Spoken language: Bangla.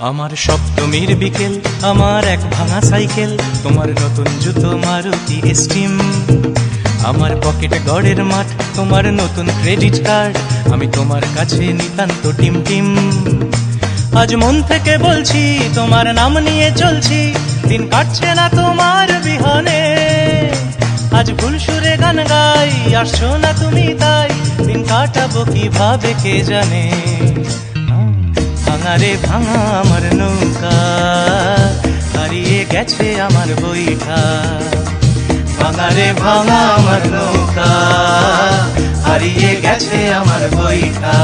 আমার সপ্তমীর বিকেল, আমার এক ভাঙা সাইকেল, তোমার নতুন জুতো মারুতি স্টিম, আমার পকেটে গড়ের মাঠ, তোমার নতুন ক্রেডিট কার্ড, আমি তোমার কাছে নিতান্ত টিম টিম। আজ মন থেকে বলছি, তোমার নাম নিয়ে চলছি, দিন কাটছে না তোমার বিহনে। আজ ভুল সুরে গান গাই, আসছো না তুমি তাই, দিন কাটাবো কিভাবে কে জানে। ভাঙা রে ভাঙা আমার নৌকা, হারিয়ে গেছে আমার বইটা। ভাঙা রে ভাঙা আমার নৌকা, হারিয়ে গেছে আমার বইটা।